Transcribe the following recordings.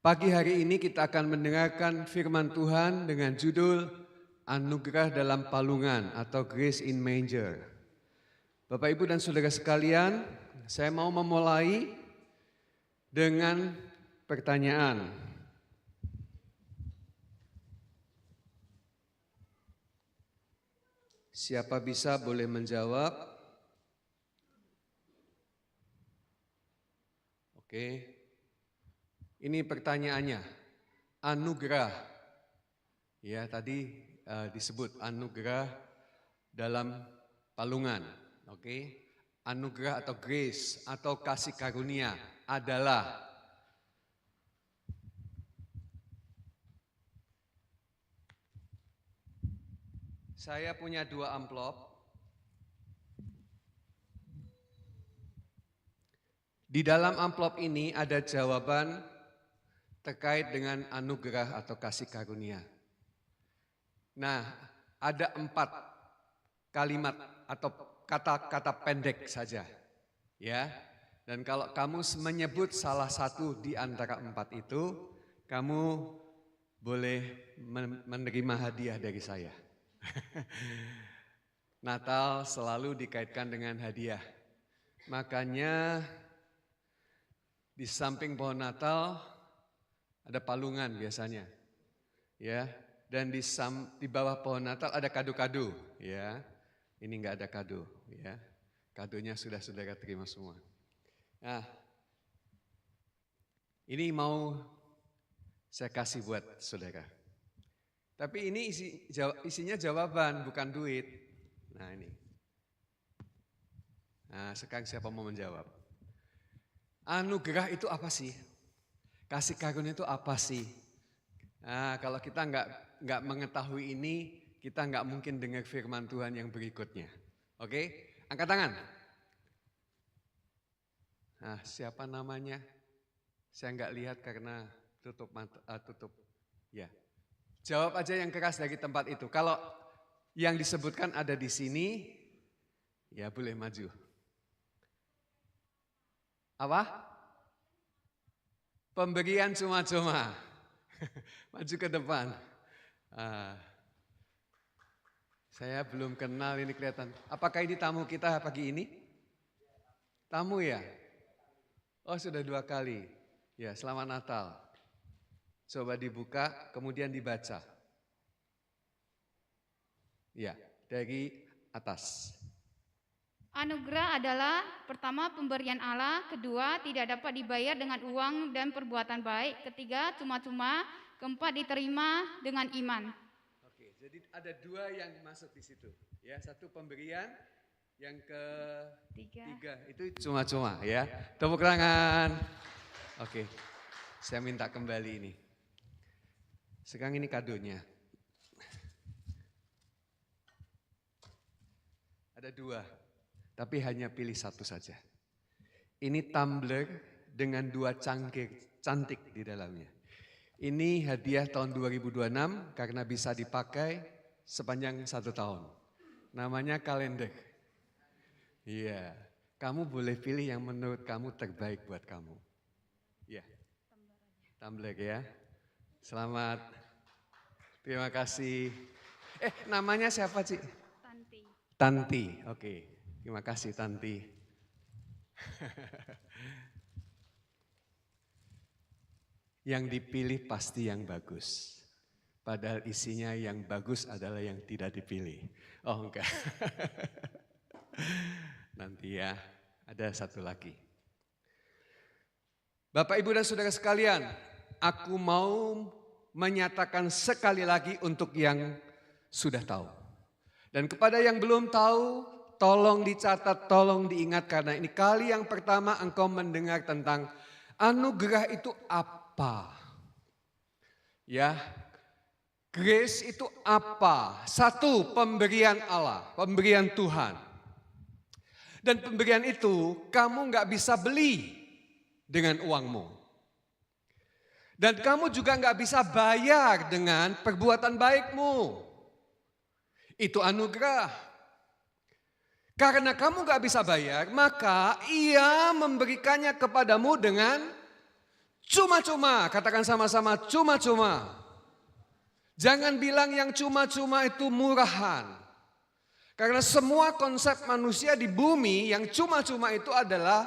Pagi hari ini kita akan mendengarkan firman Tuhan dengan judul Anugerah dalam Palungan atau Grace in Manger. Bapak, Ibu, dan Saudara sekalian, saya mau memulai dengan pertanyaan. Siapa bisa boleh menjawab? Oke. Ini pertanyaannya. Anugerah. Ya, tadi disebut anugerah dalam palungan. Oke. Anugerah atau grace atau kasih karunia adalah saya punya 2 amplop. Di dalam amplop ini ada jawaban terkait dengan anugerah atau kasih karunia. Nah, ada 4 kalimat atau kata-kata pendek saja. Ya. Dan kalau kamu menyebut salah satu di antara 4 itu, kamu boleh menerima hadiah dari saya. Natal selalu dikaitkan dengan hadiah. Makanya di samping pohon Natal ada palungan biasanya. Ya, dan di bawah pohon Natal ada kado-kado, ya. Ini enggak ada kado, ya. Kadonya sudah saudara terima semua. Nah, ini mau saya kasih buat saudara. Tapi ini isinya jawaban, bukan duit. Nah, ini. Nah, sekarang siapa mau menjawab? Anugerah itu apa sih? Kasih karunia itu apa sih? Nah, kalau kita nggak mengetahui ini, kita nggak mungkin dengar firman Tuhan yang berikutnya. Oke, angkat tangan. Nah, siapa namanya? Saya nggak lihat karena tutup. Ya, jawab aja yang keras dari tempat itu. Kalau yang disebutkan ada di sini, ya boleh maju. Apa? Pemberian cuma-cuma. Maju ke depan. Saya belum kenal, ini kelihatan. Apakah ini tamu kita pagi ini? Tamu ya? Oh, sudah 2 kali. Ya, selamat Natal. Coba dibuka, kemudian dibaca. Ya, dari atas. Anugerah adalah pertama pemberian Allah, kedua tidak dapat dibayar dengan uang dan perbuatan baik, ketiga cuma-cuma, keempat diterima dengan iman. Oke, jadi ada 2 yang masuk di situ. Ya, satu pemberian, yang ketiga itu cuma-cuma, ya. Tepuk tangan. Oke, saya minta kembali ini. Sekarang ini kadonya. Ada 2. Tapi hanya pilih satu saja. Ini tumbler dengan 2 cangkir cantik di dalamnya. Ini hadiah tahun 2026 karena bisa dipakai sepanjang 1 tahun. Namanya kalender. Iya, kamu boleh pilih yang menurut kamu terbaik buat kamu. Iya, tumbler ya. Selamat. Terima kasih. Namanya siapa, Ci? Tanti. Tanti, oke. Terima kasih, Tanti. Yang dipilih pasti yang bagus. Padahal isinya yang bagus adalah yang tidak dipilih. Oh, enggak. Nanti ya, ada satu lagi. Bapak, Ibu, dan Saudara sekalian, aku mau menyatakan sekali lagi untuk yang sudah tahu. Dan kepada yang belum tahu, tolong dicatat, tolong diingat karena ini kali yang pertama engkau mendengar tentang anugerah itu apa. Ya, grace itu apa? Satu, pemberian Allah, pemberian Tuhan. Dan pemberian itu kamu gak bisa beli dengan uangmu. Dan kamu juga gak bisa bayar dengan perbuatan baikmu. Itu anugerah. Karena kamu gak bisa bayar, maka ia memberikannya kepadamu dengan Cuma-cuma, katakan sama-sama cuma-cuma. Jangan bilang yang cuma-cuma itu murahan. Karena semua konsep manusia di bumi yang cuma-cuma itu adalah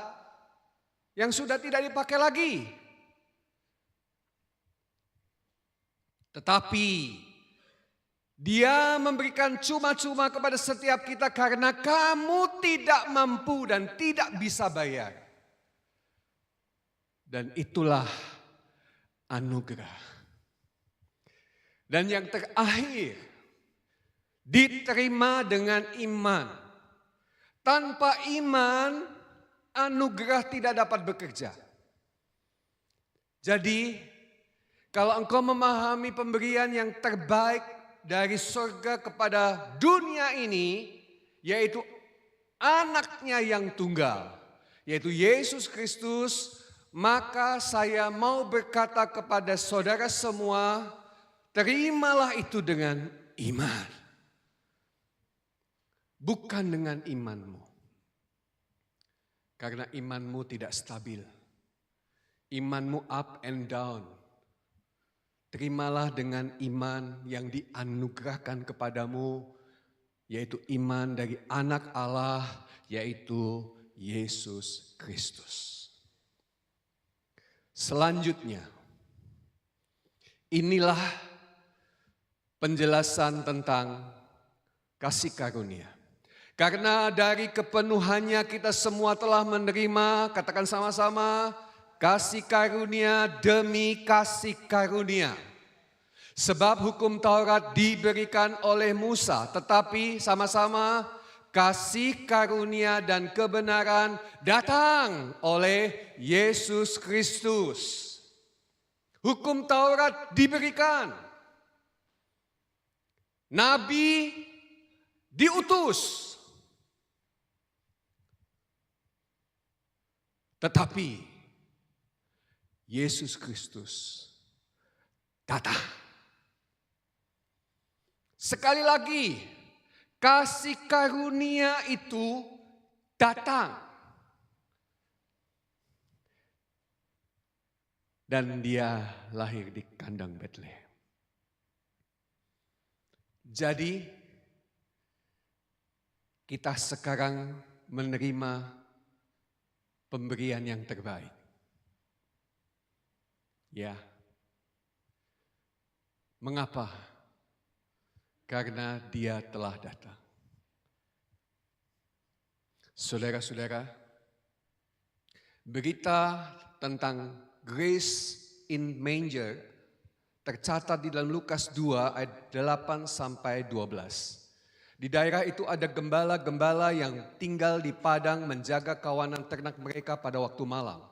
yang sudah tidak dipakai lagi. Tetapi Dia memberikan cuma-cuma kepada setiap kita karena kamu tidak mampu dan tidak bisa bayar. Dan itulah anugerah. Dan yang terakhir, diterima dengan iman. Tanpa iman, anugerah tidak dapat bekerja. Jadi, kalau engkau memahami pemberian yang terbaik dari surga kepada dunia ini, yaitu anaknya yang tunggal, yaitu Yesus Kristus, maka saya mau berkata kepada saudara semua, terimalah itu dengan iman. Bukan dengan imanmu. Karena imanmu tidak stabil. Imanmu up and down. Terimalah dengan iman yang dianugerahkan kepadamu, yaitu iman dari anak Allah, yaitu Yesus Kristus. Selanjutnya, inilah penjelasan tentang kasih karunia. Karena dari kepenuhannya kita semua telah menerima, katakan sama-sama, kasih karunia demi kasih karunia. Sebab hukum Taurat diberikan oleh Musa, tetapi sama-sama kasih karunia dan kebenaran datang oleh Yesus Kristus. Hukum Taurat diberikan. Nabi diutus. Tetapi Yesus Kristus datang. Sekali lagi, kasih karunia itu datang. Dan dia lahir di kandang Betlehem. Jadi, kita sekarang menerima pemberian yang terbaik. Ya. Mengapa? Karena dia telah datang. Saudara-saudara, berita tentang Grace in Manger tercatat di dalam Lukas 2 ayat 8 sampai 12. Di daerah itu ada gembala-gembala yang tinggal di padang menjaga kawanan ternak mereka pada waktu malam.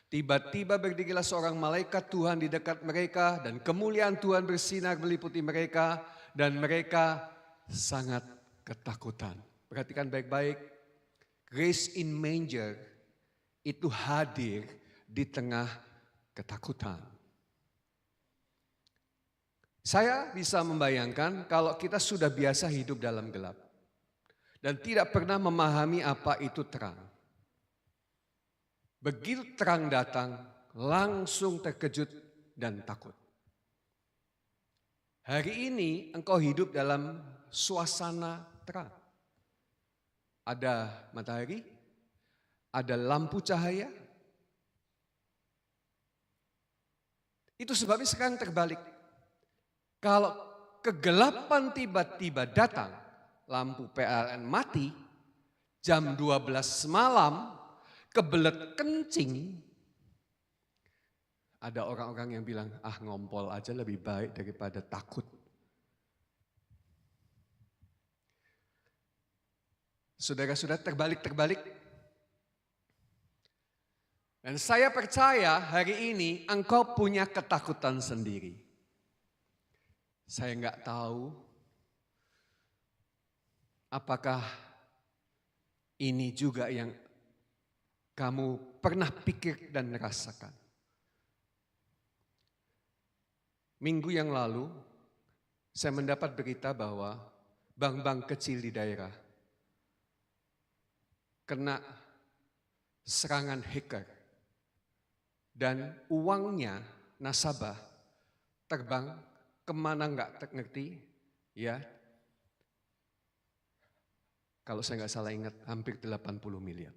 Tiba-tiba berdirilah seorang malaikat Tuhan di dekat mereka dan kemuliaan Tuhan bersinar meliputi mereka dan mereka sangat ketakutan. Perhatikan baik-baik, Grace in Manger itu hadir di tengah ketakutan. Saya bisa membayangkan kalau kita sudah biasa hidup dalam gelap dan tidak pernah memahami apa itu terang. Begitu terang datang, langsung terkejut dan takut. Hari ini engkau hidup dalam suasana terang. Ada matahari, ada lampu cahaya. Itu sebabnya sekarang terbalik. Kalau kegelapan tiba-tiba datang, lampu PLN mati, jam 12 malam, kebelet kencing, ada orang-orang yang bilang, ngompol aja lebih baik daripada takut. Saudara-saudara terbalik. Dan saya percaya hari ini engkau punya ketakutan sendiri. Saya enggak tahu apakah ini juga yang kamu pernah pikir dan rasakan. Minggu yang lalu, saya mendapat berita bahwa bank-bank kecil di daerah kena serangan hacker dan uangnya nasabah terbang kemana nggak ngerti, ya. Kalau saya nggak salah ingat, hampir 80 miliar.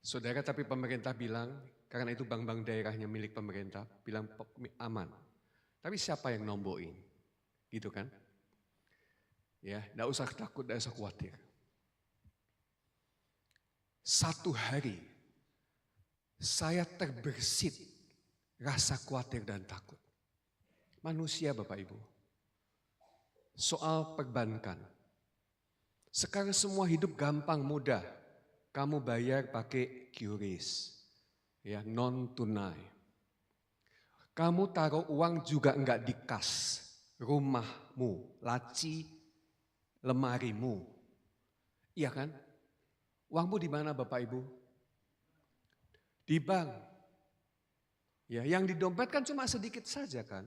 Saudara, tapi pemerintah bilang, karena itu bank-bank daerahnya milik pemerintah, bilang aman. Tapi siapa yang nombokin? Gitu kan? Ya, enggak usah takut, enggak usah khawatir. Satu hari saya terbersit rasa khawatir dan takut. Manusia Bapak Ibu. Soal perbankan. Sekarang semua hidup gampang, mudah. Kamu bayar pakai QRIS, ya, non tunai. Kamu taruh uang juga enggak di kas, rumahmu, laci, lemarimu. Iya kan? Uangmu di mana Bapak Ibu? Di bank. Ya, yang di dompet kan cuma sedikit saja kan.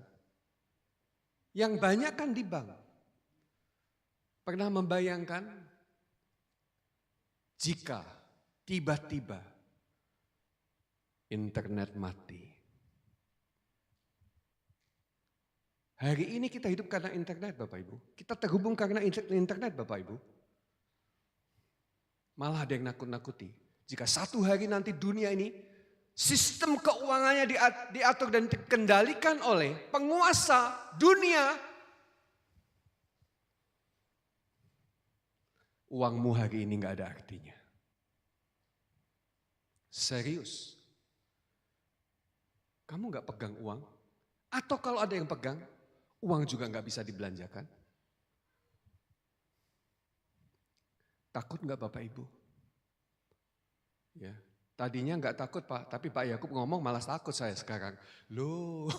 Yang banyak kan di bank. Pernah membayangkan jika tiba-tiba internet mati? Hari ini kita hidup karena internet Bapak Ibu. Kita terhubung karena internet Bapak Ibu. Malah ada yang nakut-nakuti. Jika satu hari nanti dunia ini sistem keuangannya diatur dan dikendalikan oleh penguasa dunia. Uangmu hari ini gak ada artinya. Serius. Kamu gak pegang uang? Atau kalau ada yang pegang, uang juga gak bisa dibelanjakan? Takut gak Bapak Ibu? Ya, tadinya gak takut Pak, tapi Pak Yakub ngomong malah takut saya sekarang. Loh,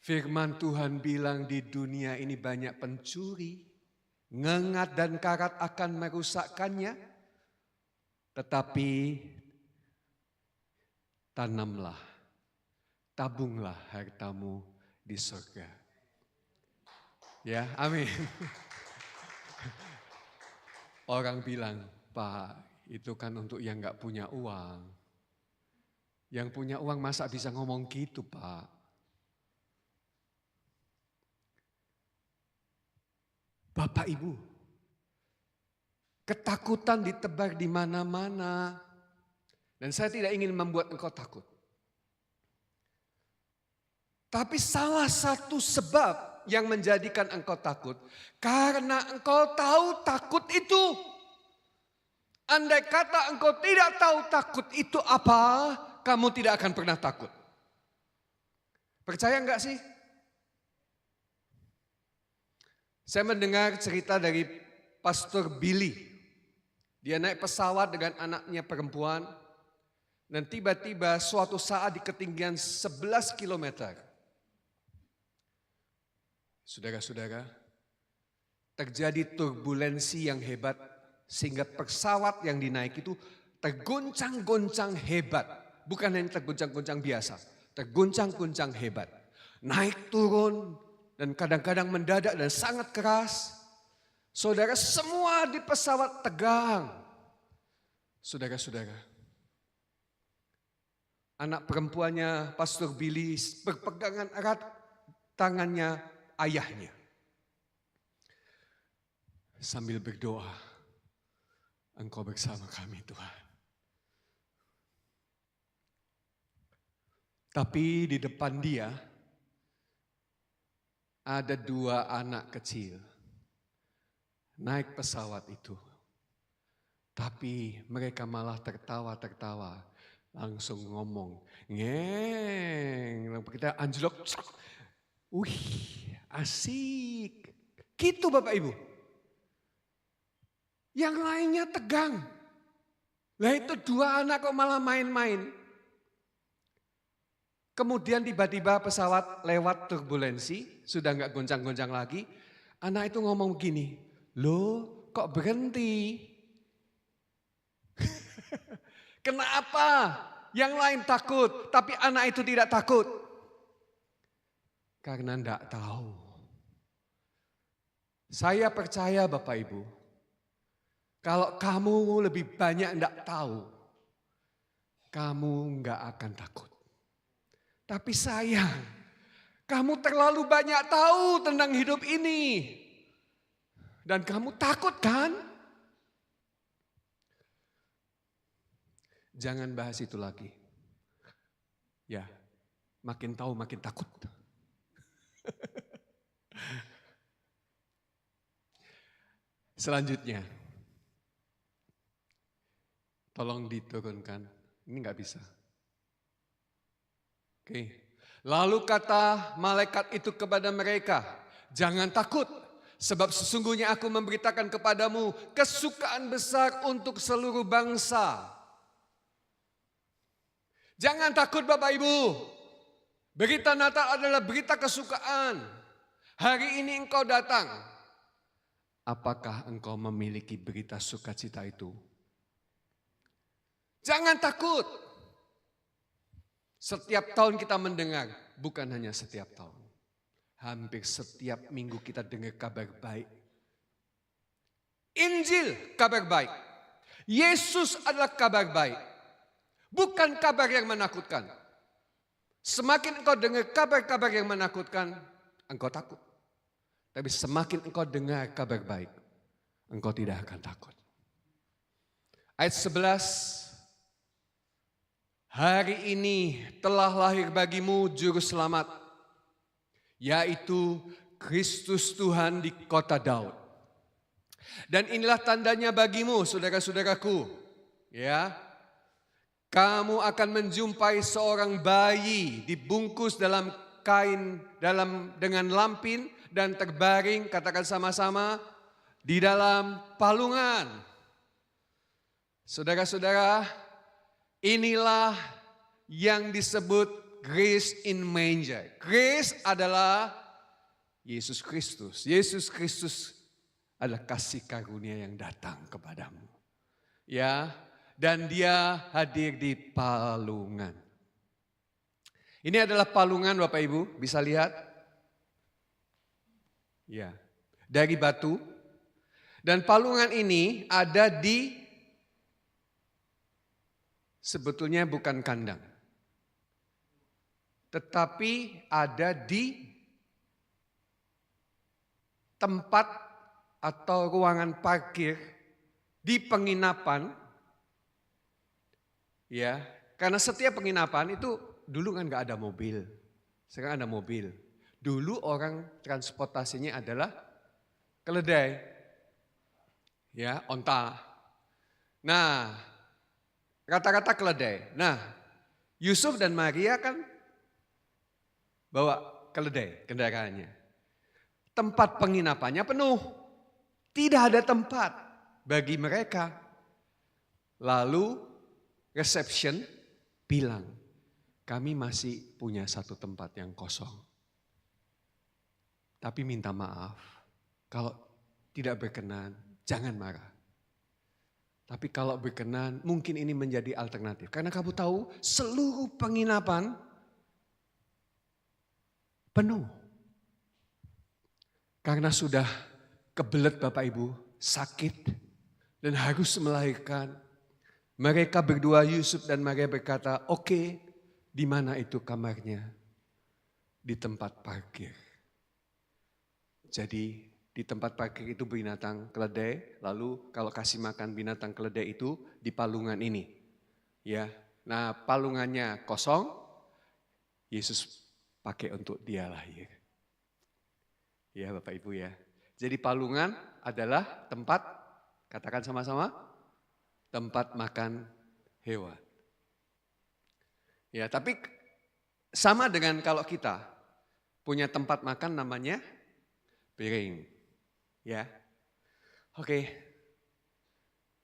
firman Tuhan bilang di dunia ini banyak pencuri, ngengat dan karat akan merusakkannya. Tetapi tanamlah, tabunglah hartamu di surga. Ya, amin. Orang bilang, Pak, itu kan untuk yang gak punya uang. Yang punya uang masa bisa ngomong gitu, Pak? Bapak Ibu, ketakutan ditebar di mana-mana. Dan saya tidak ingin membuat engkau takut. Tapi salah satu sebab yang menjadikan engkau takut, karena engkau tahu takut itu. Andai kata engkau tidak tahu takut itu apa, kamu tidak akan pernah takut. Percaya enggak sih? Saya mendengar cerita dari Pastor Billy. Dia naik pesawat dengan anaknya perempuan. Dan tiba-tiba suatu saat di ketinggian 11 kilometer. Saudara-saudara, terjadi turbulensi yang hebat. Sehingga pesawat yang dinaik itu terguncang-guncang hebat. Bukan hanya terguncang-guncang biasa. Terguncang-guncang hebat. Naik turun dan kadang-kadang mendadak dan sangat keras. Saudara, semua di pesawat tegang. Saudara-saudara, anak perempuannya Pastor Billy berpegangan erat tangannya ayahnya. Sambil berdoa, Engkau bersama kami Tuhan. Tapi di depan dia ada dua anak kecil naik pesawat itu. Tapi mereka malah tertawa-tertawa. Langsung ngomong, ngeng. Kita anjlok. Wih, asik. Gitu Bapak Ibu. Yang lainnya tegang. Lah itu dua anak kok malah main-main. Kemudian tiba-tiba pesawat lewat turbulensi, sudah enggak goncang-goncang lagi. Anak itu ngomong gini, loh kok berhenti? Kenapa? Yang lain takut, tapi anak itu tidak takut. Karena enggak tahu. Saya percaya Bapak Ibu, Kalau kamu lebih banyak enggak tahu, kamu enggak akan takut. Tapi sayang, kamu terlalu banyak tahu tentang hidup ini. Dan kamu takut kan? Jangan bahas itu lagi. Ya, makin tahu makin takut. Selanjutnya, tolong diturunkan. Ini nggak bisa. Oke. Lalu kata malaikat itu kepada mereka, jangan takut, sebab sesungguhnya aku memberitakan kepadamu kesukaan besar untuk seluruh bangsa. Jangan takut Bapak Ibu. Berita Natal adalah berita kesukaan. Hari ini engkau datang. Apakah engkau memiliki berita sukacita itu? Jangan takut. Setiap tahun kita mendengar, bukan hanya setiap tahun. Hampir setiap minggu kita dengar kabar baik. Injil kabar baik. Yesus adalah kabar baik. Bukan kabar yang menakutkan. Semakin engkau dengar kabar-kabar yang menakutkan, engkau takut. Tapi semakin engkau dengar kabar baik, engkau tidak akan takut. Ayat 11. Hari ini telah lahir bagimu juru selamat, yaitu Kristus Tuhan di kota Daud. Dan inilah tandanya bagimu, saudara-saudaraku, ya. Kamu akan menjumpai seorang bayi dibungkus dalam kain dengan lampin dan terbaring, katakan sama-sama, di dalam palungan. Saudara-saudara, inilah yang disebut grace in manger. Grace adalah Yesus Kristus. Yesus Kristus adalah kasih karunia yang datang kepadamu. Ya, dan dia hadir di palungan. Ini adalah palungan Bapak Ibu, bisa lihat? Ya, dari batu. Dan palungan ini ada di, sebetulnya bukan kandang, tetapi ada di tempat atau ruangan parkir di penginapan. Ya, karena setiap penginapan itu dulu kan nggak ada mobil, sekarang ada mobil. Dulu orang transportasinya adalah keledai, ya, onta. Nah, rata-rata keledai. Nah, Yusuf dan Maria kan bawa keledai kendaraannya. Tempat penginapannya penuh. Tidak ada tempat bagi mereka. Lalu reception bilang, kami masih punya satu tempat yang kosong. Tapi minta maaf, kalau tidak berkenan, jangan marah. Tapi kalau berkenan, mungkin ini menjadi alternatif. Karena kamu tahu, seluruh penginapan penuh. Karena sudah kebelet Bapak Ibu, sakit, dan harus melahirkan. Mereka berdua, Yusuf dan Maria berkata, oke, di mana itu kamarnya? Di tempat parkir. Jadi di tempat parkir itu binatang keledai, lalu kalau kasih makan binatang keledai itu di palungan ini. Ya, nah palungannya kosong, Yesus pakai untuk dia lahir. Ya Bapak Ibu ya. Jadi palungan adalah tempat, katakan sama-sama, tempat makan hewan. Ya, tapi sama dengan kalau kita punya tempat makan namanya piring. Ya. Oke.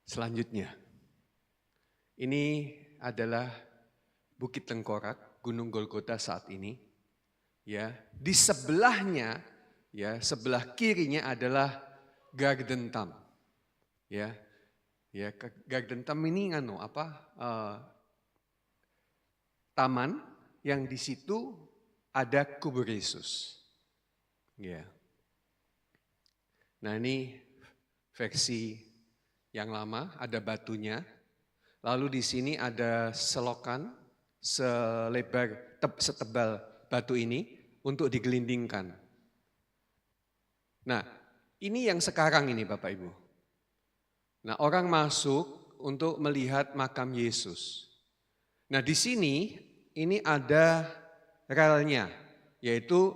Selanjutnya. Ini adalah Bukit Tengkorak, Gunung Golgota saat ini. Ya, di sebelahnya, ya, sebelah kirinya adalah Garden Tam. Ya. Ya, Garden Tam ini taman yang di situ ada kubur Yesus. Ya. Nah, ini versi yang lama, ada batunya. Lalu di sini ada selokan setebal batu ini untuk digelindingkan. Nah, ini yang sekarang ini Bapak Ibu. Nah, orang masuk untuk melihat makam Yesus. Nah, di sini ini ada relnya, yaitu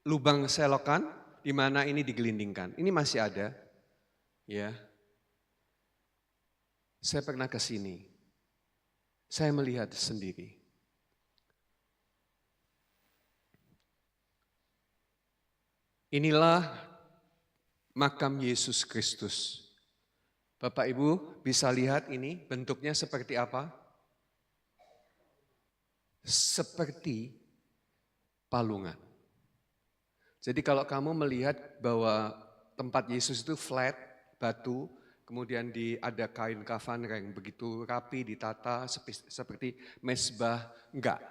lubang selokan di mana ini digelindingkan. Ini masih ada, ya. Saya pernah ke sini, saya melihat sendiri. Inilah makam Yesus Kristus. Bapak Ibu bisa lihat ini bentuknya seperti apa? Seperti palungan. Jadi kalau kamu melihat bahwa tempat Yesus itu flat, batu, kemudian ada kain kafan yang begitu rapi ditata seperti mezbah, enggak.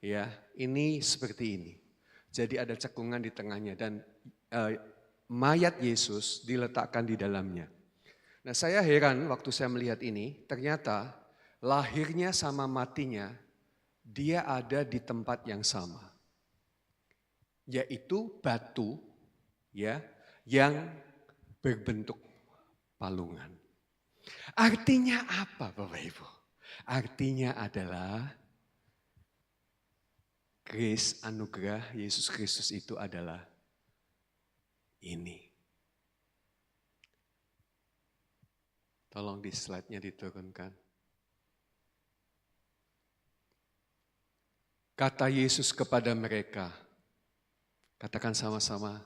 Ya, ini seperti ini. Jadi ada cekungan di tengahnya dan mayat Yesus diletakkan di dalamnya. Nah, saya heran waktu saya melihat ini, ternyata lahirnya sama matinya dia ada di tempat yang sama. Yaitu batu ya yang berbentuk palungan. Artinya apa Bapak Ibu? Artinya adalah grace anugerah Yesus Kristus itu adalah ini. Tolong di slide-nya diturunkan. Kata Yesus kepada mereka, katakan sama-sama,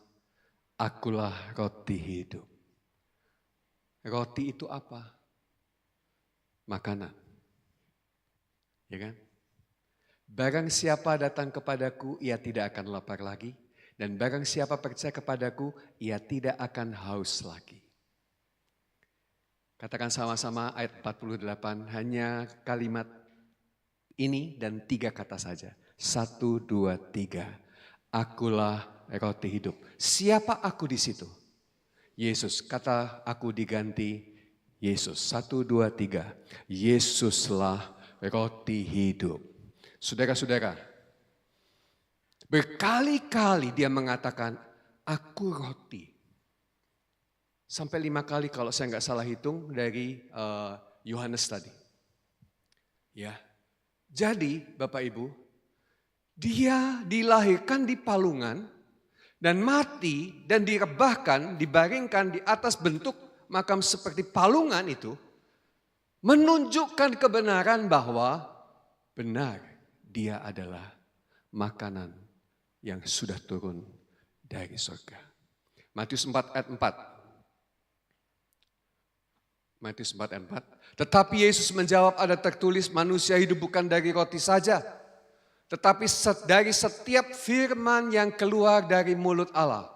akulah roti hidup. Roti itu apa? Makanan. Ya kan? Barang siapa datang kepadaku, ia tidak akan lapar lagi. Dan barang siapa percaya kepadaku, ia tidak akan haus lagi. Katakan sama-sama ayat 48, hanya kalimat ini dan 3 kata saja. 1, 2, 3. Akulah roti hidup. Siapa aku di situ? Yesus. Kata aku diganti Yesus. 1, 2, 3. Yesuslah roti hidup. Saudara-saudara, berkali-kali dia mengatakan, aku roti. Sampai 5 kali kalau saya nggak salah hitung dari Yohanes tadi. Ya, jadi Bapak Ibu, dia dilahirkan di palungan dan mati dan direbahkan, dibaringkan di atas bentuk makam seperti palungan itu, menunjukkan kebenaran bahwa benar dia adalah makanan yang sudah turun dari surga. Matius 4 ayat 4. Matius 4 ayat 4. Tetapi Yesus menjawab, ada tertulis manusia hidup bukan dari roti saja, tetapi dari setiap firman yang keluar dari mulut Allah.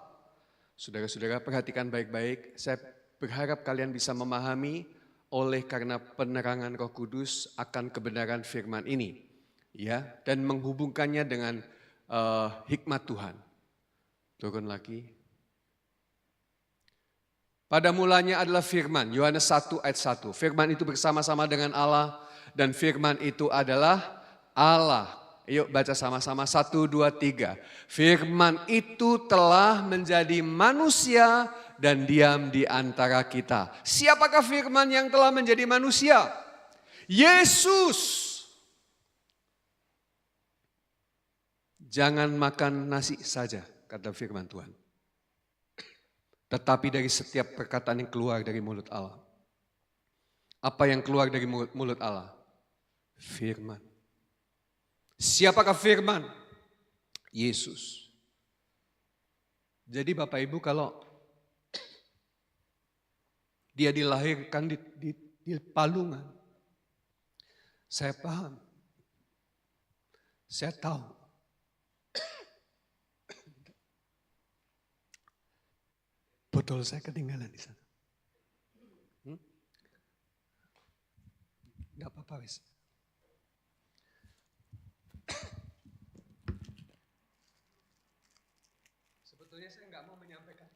Saudara-saudara perhatikan baik-baik, saya berharap kalian bisa memahami oleh karena penerangan Roh Kudus akan kebenaran firman ini. Ya, dan menghubungkannya dengan hikmat Tuhan. Turun lagi. Pada mulanya adalah firman, Yohanes 1 ayat 1. Firman itu bersama-sama dengan Allah dan firman itu adalah Allah. Yuk baca sama-sama 1, 2, 3. Firman itu telah menjadi manusia dan diam di antara kita. Siapakah firman yang telah menjadi manusia? Yesus. Jangan makan nasi saja, kata firman Tuhan. Tetapi dari setiap perkataan yang keluar dari mulut Allah. Apa yang keluar dari mulut Allah? Firman. Siapakah firman? Yesus. Jadi Bapak Ibu kalau dia dilahirkan di palungan, saya paham. Saya tahu. Botol saya ketinggalan di sana. Enggak apa-apa wis. Sebetulnya saya enggak mau menyampaikan.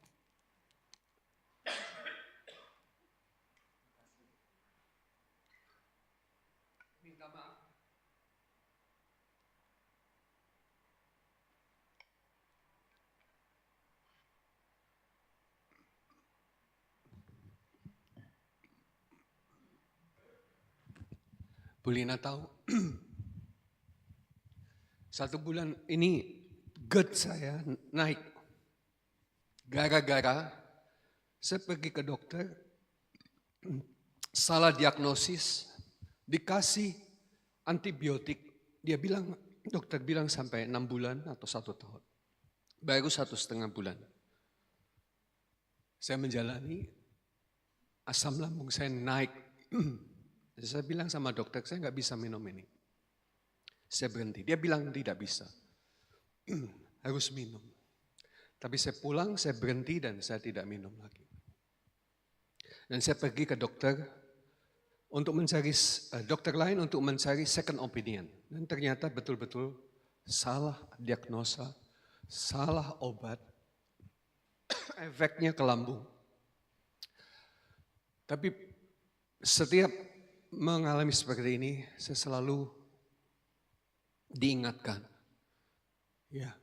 Bu Lina tahu, 1 bulan ini GERD saya naik. Gara-gara saya pergi ke dokter, salah diagnosis, dikasih antibiotik. Dokter bilang sampai 6 bulan atau 1 tahun. Baru 1,5 bulan. Saya menjalani, asam lambung saya naik. Saya bilang sama dokter, saya nggak bisa minum ini. Saya berhenti. Dia bilang tidak bisa. Harus minum. Tapi saya pulang, saya berhenti dan saya tidak minum lagi. Dan saya pergi ke dokter untuk mencari dokter lain untuk mencari second opinion. Dan ternyata betul-betul salah diagnosa, salah obat, efeknya ke lambung. Tapi setiap mengalami seperti ini, saya selalu diingatkan ya,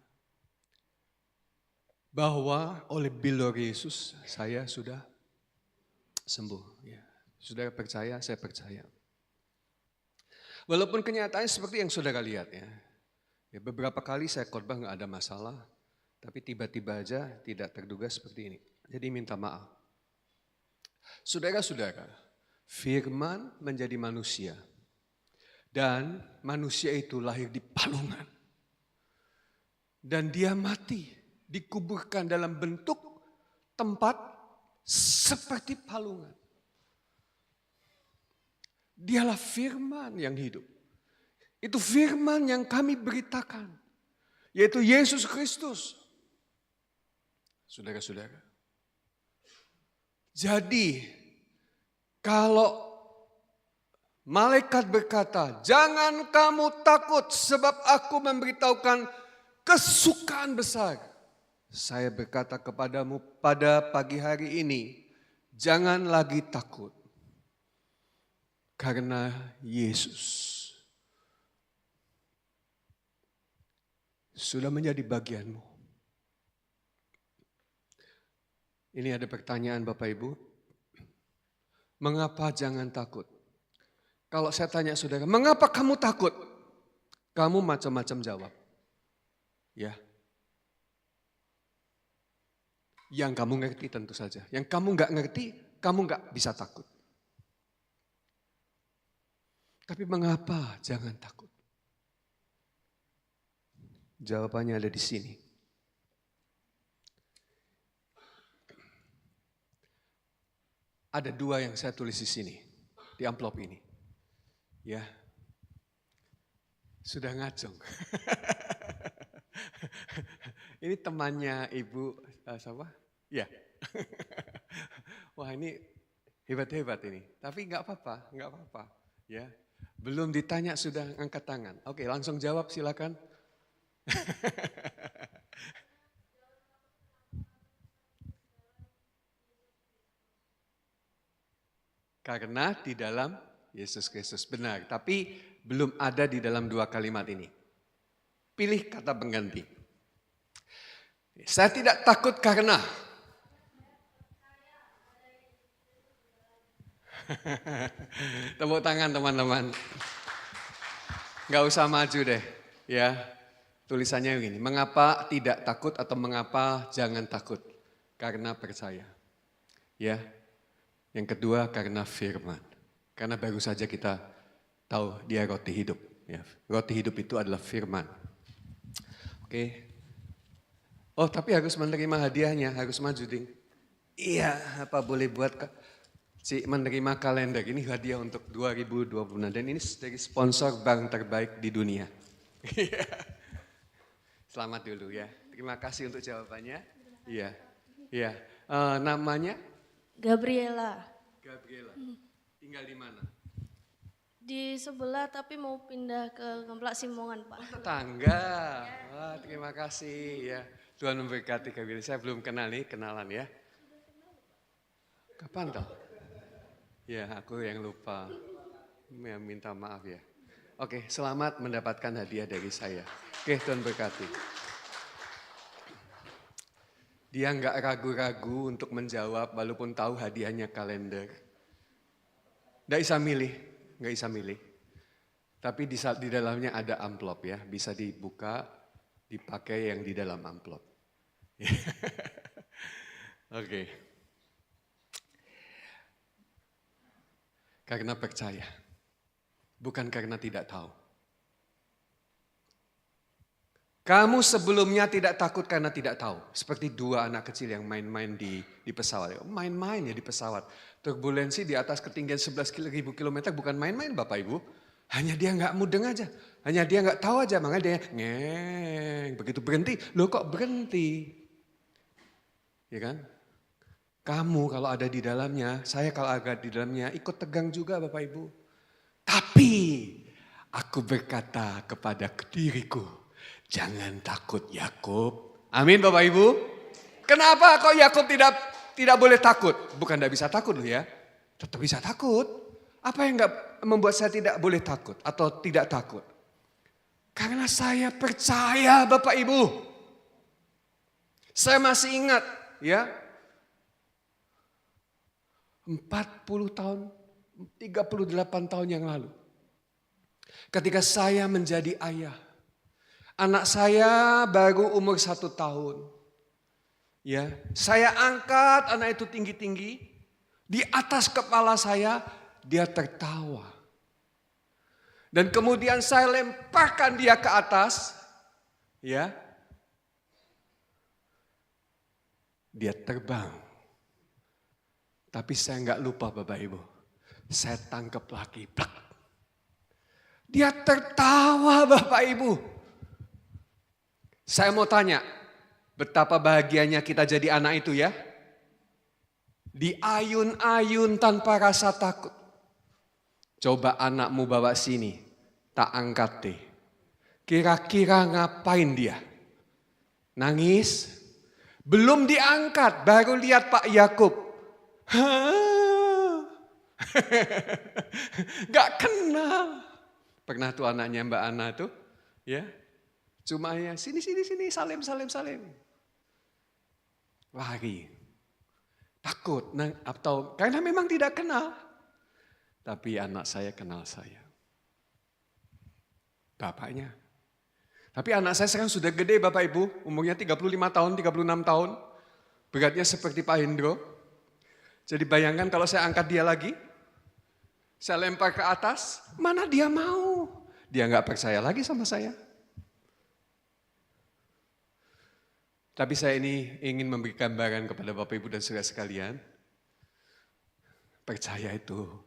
bahwa oleh bilur Yesus saya sudah sembuh. Ya. Saudara percaya, saya percaya. Walaupun kenyataannya seperti yang saudara lihat ya. Beberapa kali saya khotbah nggak ada masalah, tapi tiba-tiba aja tidak terduga seperti ini. Jadi minta maaf. Saudara-saudara, firman menjadi manusia. Dan manusia itu lahir di palungan. Dan dia mati, dikuburkan dalam bentuk tempat seperti palungan. Dialah firman yang hidup. Itu firman yang kami beritakan, yaitu Yesus Kristus. Saudara-saudara. Jadi, kalau malaikat berkata, jangan kamu takut sebab aku memberitahukan kesukaan besar. Saya berkata kepadamu pada pagi hari ini, jangan lagi takut. Karena Yesus sudah menjadi bagianmu. Ini ada pertanyaan Bapak Ibu. Mengapa jangan takut? Kalau saya tanya saudara, mengapa kamu takut? Kamu macam-macam jawab. Ya. Yang kamu ngerti tentu saja. Yang kamu nggak ngerti, kamu nggak bisa takut. Tapi mengapa jangan takut? Jawabannya ada di sini. Ada 2 yang saya tulis di sini, di amplop ini. Ya, sudah ngacung. Ini temannya Ibu siapa? Ya. Wah ini hebat-hebat ini. Tapi nggak apa-apa, nggak apa-apa. Ya, belum ditanya sudah angkat tangan. Oke, langsung jawab silakan. Karena di dalam Yesus Kristus benar, tapi belum ada di dalam 2 kalimat ini. Pilih kata pengganti. Saya tidak takut karena. Tepuk tangan teman-teman. Gak usah maju deh, ya. Tulisannya begini, mengapa tidak takut atau mengapa jangan takut? Karena percaya. Ya. Yang kedua karena firman. Karena baru saja kita tahu dia roti hidup. Ya. Roti hidup itu adalah firman. Oke. Oh tapi harus menerima hadiahnya, harus maju ding. Iya, apa boleh buat menerima kalender. Ini hadiah untuk 2020. Dan ini dari sponsor bank terbaik di dunia. Selamat dulu ya. Terima kasih untuk jawabannya. Iya. Iya. Namanya? Gabriela. Gabriela. Tinggal di mana? Di sebelah tapi mau pindah ke Ngemplak Simongan, Pak. Tetangga. Wah, terima kasih ya. Tuhan memberkati Gabriela. Saya belum kenal nih, kenalan ya. Kapan toh? Ya, aku yang lupa. Ya, minta maaf ya. Oke, selamat mendapatkan hadiah dari saya. Oke, Tuhan berkati. Dia nggak ragu-ragu untuk menjawab walaupun tahu hadiahnya kalender. Nggak bisa milih, nggak bisa milih. Tapi di dalamnya ada amplop ya, bisa dibuka, dipakai yang di dalam amplop. Oke. Karena percaya, bukan karena tidak tahu. Kamu sebelumnya tidak takut karena tidak tahu. Seperti dua anak kecil yang main-main di pesawat. Main-main ya di pesawat. Turbulensi di atas ketinggian 11.000 km bukan main-main Bapak Ibu. Hanya dia nggak mudeng aja. Hanya dia nggak tahu aja. Makanya dia ngeng. Begitu berhenti, loh kok berhenti? Ya kan? Kamu kalau ada di dalamnya, saya kalau ada di dalamnya ikut tegang juga Bapak Ibu. Tapi aku berkata kepada diriku, jangan takut Yakub. Amin Bapak Ibu. Kenapa kok Yakub tidak boleh takut? Bukan tidak bisa takut loh ya. Tetap bisa takut. Apa yang membuat saya tidak boleh takut atau tidak takut? Karena saya percaya Bapak Ibu. Saya masih ingat ya. 40 tahun, 38 tahun yang lalu. Ketika saya menjadi ayah. Anak saya baru umur 1 tahun. Ya, saya angkat anak itu tinggi-tinggi. Di atas kepala saya, dia tertawa. Dan kemudian saya lemparkan dia ke atas. Ya. Dia terbang. Tapi saya enggak lupa Bapak Ibu. Saya tangkap lagi. Dia tertawa Bapak Ibu. Saya mau tanya, betapa bahagianya kita jadi anak itu ya? Diayun-ayun tanpa rasa takut. Coba anakmu bawa sini, tak angkat deh. Kira-kira ngapain dia? Nangis? Belum diangkat, baru lihat Pak Yakub. Gak kenal. Pernah tuh anaknya Mbak Ana tuh, ya? Cuma ya sini, salim. Lari. Takut. Atau karena memang tidak kenal. Tapi anak saya kenal saya. Bapaknya. Tapi anak saya sekarang sudah gede Bapak Ibu. Umurnya 35 tahun, 36 tahun. Beratnya seperti Pak Hendro. Jadi bayangkan kalau saya angkat dia lagi. Saya lempar ke atas. Mana dia mau. Dia nggak percaya lagi sama saya. Tapi saya ini ingin memberi gambaran kepada Bapak Ibu dan saudara sekalian. Percaya itu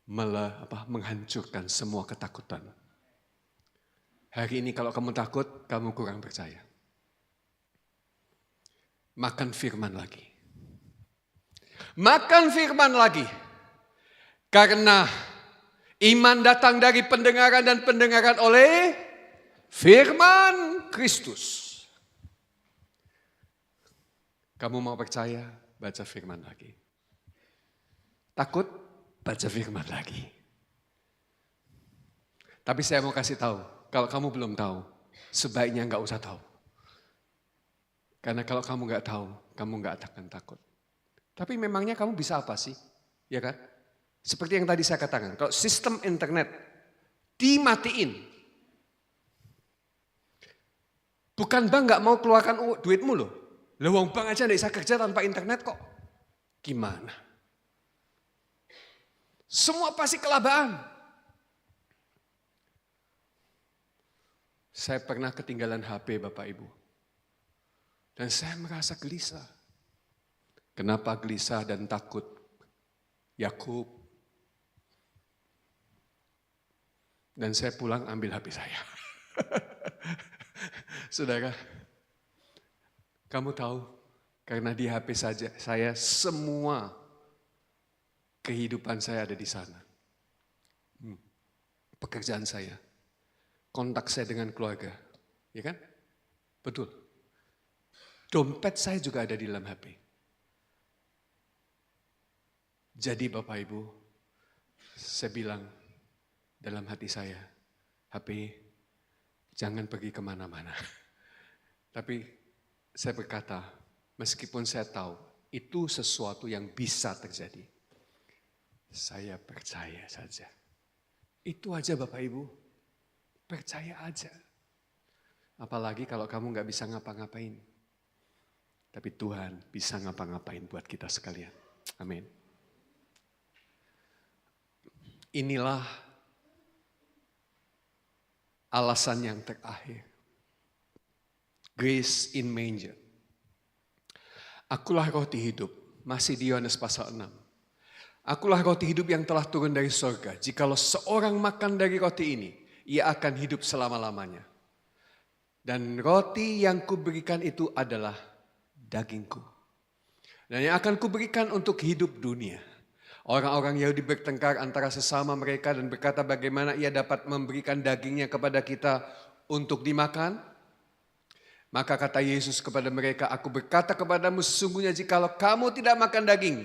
menghancurkan semua ketakutan. Hari ini kalau kamu takut, kamu kurang percaya. Makan firman lagi. Makan firman lagi. Karena iman datang dari pendengaran dan pendengaran oleh firman Kristus. Kamu mau percaya, baca firman lagi. Takut, baca firman lagi. Tapi saya mau kasih tahu, kalau kamu belum tahu, sebaiknya nggak usah tahu. Karena kalau kamu nggak tahu, kamu nggak akan takut. Tapi memangnya kamu bisa apa sih? Ya kan? Seperti yang tadi saya katakan, kalau sistem internet dimatiin, bukan bank nggak mau keluarkan duitmu loh. Lewang bank aja nggak bisa kerja tanpa internet kok. Gimana? Semua pasti kelabaan. Saya pernah ketinggalan HP Bapak Ibu. Dan saya merasa gelisah. Kenapa gelisah dan takut? Yakub. Dan saya pulang ambil HP saya. Saudara, kamu tahu, karena di HP saja saya semua kehidupan saya ada di sana. Pekerjaan saya, kontak saya dengan keluarga, ya kan? Betul. Dompet saya juga ada di dalam HP. Jadi Bapak Ibu, saya bilang dalam hati saya, HP jangan pergi kemana-mana. Tapi saya berkata, meskipun saya tahu itu sesuatu yang bisa terjadi, saya percaya saja. Itu aja Bapak Ibu. Percaya aja. Apalagi kalau kamu gak bisa ngapa-ngapain. Tapi Tuhan bisa ngapa-ngapain buat kita sekalian. Amin. Inilah alasan yang terakhir. Grace in manger. Akulah roti hidup. Masih di Yohanes pasal 6. Akulah roti hidup yang telah turun dari sorga. Jikalau seorang makan dari roti ini, ia akan hidup selama-lamanya. Dan roti yang kuberikan itu adalah dagingku. Dan yang akan kuberikan untuk hidup dunia. Orang-orang Yahudi bertengkar antara sesama mereka dan berkata bagaimana ia dapat memberikan dagingnya kepada kita untuk dimakan. Maka kata Yesus kepada mereka, aku berkata kepadamu sesungguhnya jikalau kamu tidak makan daging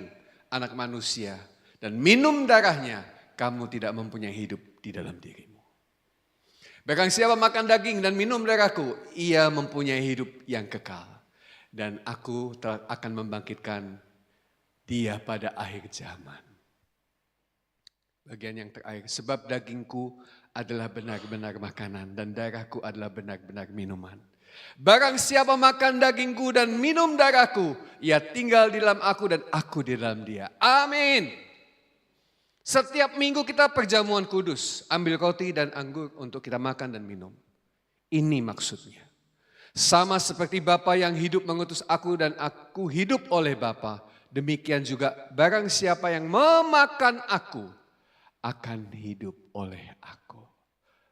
anak manusia dan minum darahnya, kamu tidak mempunyai hidup di dalam dirimu. Barang siapa makan daging dan minum darahku, ia mempunyai hidup yang kekal. Dan aku akan membangkitkan dia pada akhir zaman. Bagian yang terakhir, sebab dagingku adalah benar-benar makanan dan darahku adalah benar-benar minuman. Barang siapa makan dagingku dan minum darahku, ia tinggal di dalam aku dan aku di dalam dia. Amin. Setiap minggu kita perjamuan kudus, ambil roti dan anggur untuk kita makan dan minum. Ini maksudnya. Sama seperti Bapa yang hidup mengutus aku dan aku hidup oleh Bapa, demikian juga barang siapa yang memakan aku akan hidup oleh aku.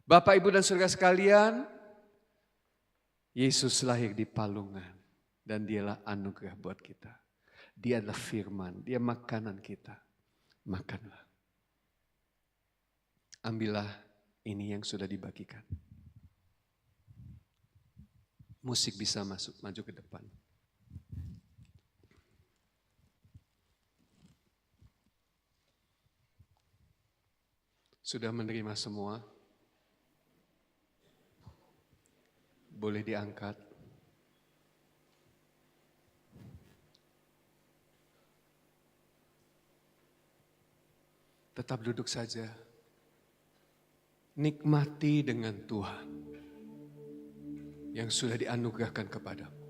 Bapak, Ibu dan Saudara sekalian, Yesus lahir di palungan dan dialah anugerah buat kita. Dia adalah firman, dia makanan kita. Makanlah. Ambillah ini yang sudah dibagikan. Musik bisa maju ke depan. Sudah menerima semua? Boleh diangkat. Tetap duduk saja. Nikmati dengan Tuhan yang sudah dianugerahkan kepadamu.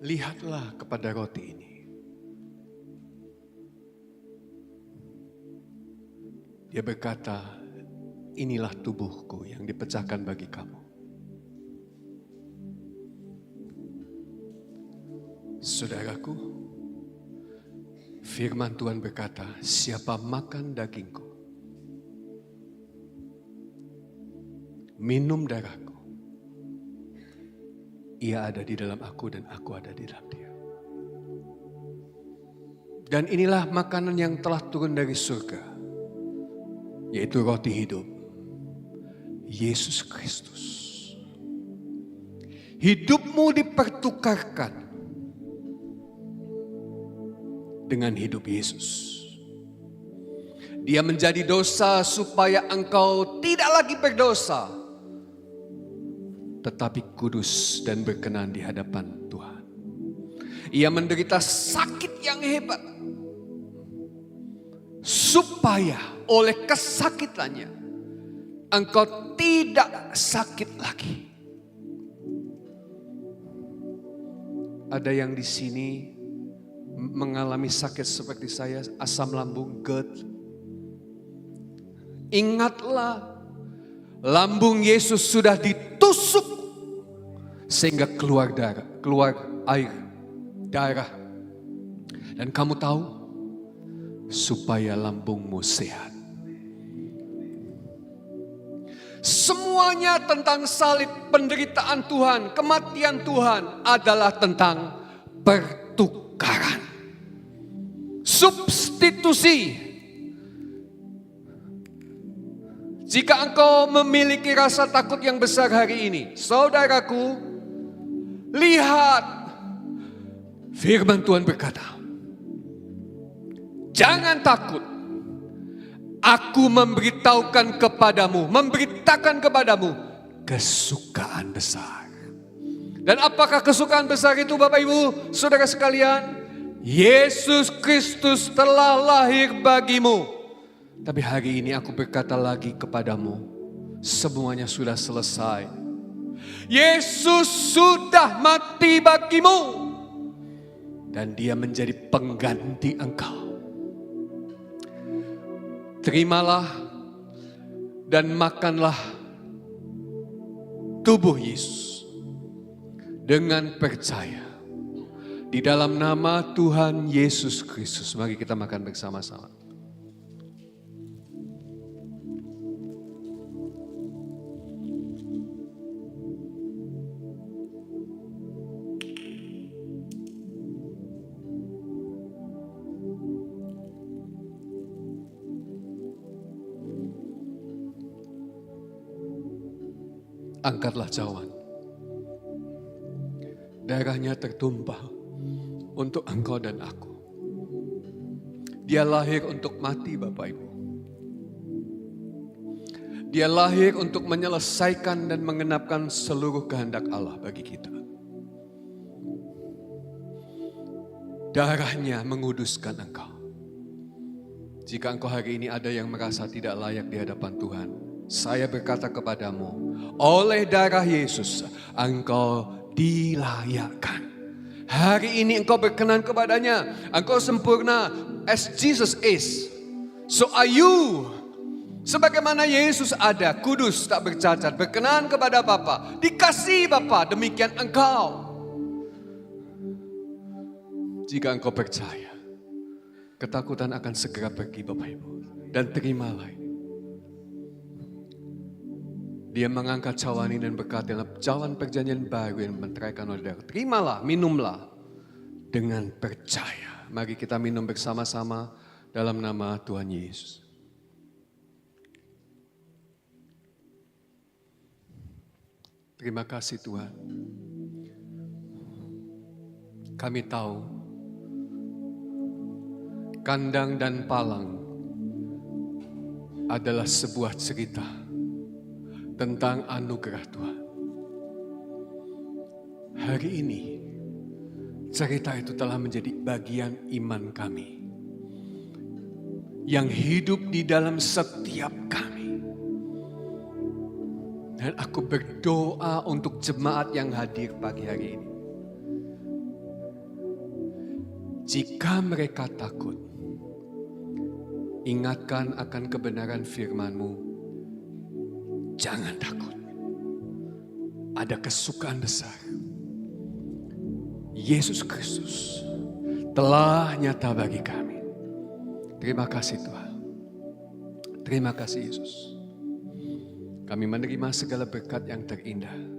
Lihatlah kepada roti ini. Dia berkata, inilah tubuhku yang dipecahkan bagi kamu. Saudaraku, firman Tuhan berkata, siapa makan dagingku, minum darahku, ia ada di dalam aku dan aku ada di dalam dia. Dan inilah makanan yang telah turun dari surga, yaitu roti hidup, Yesus Kristus. Hidupmu dipertukarkan dengan hidup Yesus. Dia menjadi dosa supaya engkau tidak lagi berdosa, tetapi kudus dan berkenan di hadapan Tuhan. Ia menderita sakit yang hebat, supaya oleh kesakitannya engkau tidak sakit lagi. Ada yang di sini mengalami sakit seperti saya, asam lambung, GERD. Ingatlah, lambung Yesus sudah ditusuk sehingga keluar darah, keluar air, darah. Dan kamu tahu, supaya lambungmu sehat. Semuanya tentang salib, penderitaan Tuhan, kematian Tuhan adalah tentang pertukaran. Substitusi. Jika engkau memiliki rasa takut yang besar hari ini, saudaraku, lihat firman Tuhan berkata, jangan takut. Aku memberitakan kepadamu kesukaan besar. Dan apakah kesukaan besar itu Bapak Ibu, Saudara sekalian? Yesus Kristus telah lahir bagimu Tapi hari ini aku berkata lagi kepadamu, semuanya sudah selesai. Yesus sudah mati bagimu. Dan dia menjadi pengganti engkau. Terimalah dan makanlah tubuh Yesus dengan percaya di dalam nama Tuhan Yesus Kristus. Mari kita makan bersama-sama. Angkatlah cawan. Darahnya tertumpah untuk engkau dan aku. Dia lahir untuk mati, Bapak Ibu. Dia lahir untuk menyelesaikan dan mengenapkan seluruh kehendak Allah bagi kita. Darahnya menguduskan engkau. Jika engkau hari ini ada yang merasa tidak layak di hadapan Tuhan, saya berkata kepadamu, oleh darah Yesus, engkau dilayakkan. Hari ini engkau berkenan kepadanya, engkau sempurna as Jesus is. So are you. Sebagaimana Yesus ada, kudus, tak bercacat, berkenan kepada Bapa, dikasihi Bapa, demikian engkau. Jika engkau percaya, ketakutan akan segera pergi, Bapak Ibu. Dan terimalah. Dia mengangkat cawan ini dan berkata, cawan perjanjian baru yang menteraikan oleh darah. Terimalah, minumlah dengan percaya. Mari kita minum bersama-sama dalam nama Tuhan Yesus. Terima kasih Tuhan. Kami tahu kandang dan palang adalah sebuah cerita tentang anugerah Tuhan. Hari ini cerita itu telah menjadi bagian iman kami yang hidup di dalam setiap kami. Dan aku berdoa untuk jemaat yang hadir pagi hari ini. Jika mereka takut, ingatkan akan kebenaran firman-Mu. Jangan takut. Ada kesukaan besar. Yesus Kristus telah nyata bagi kami. Terima kasih Tuhan. Terima kasih Yesus. Kami menerima segala berkat yang terindah.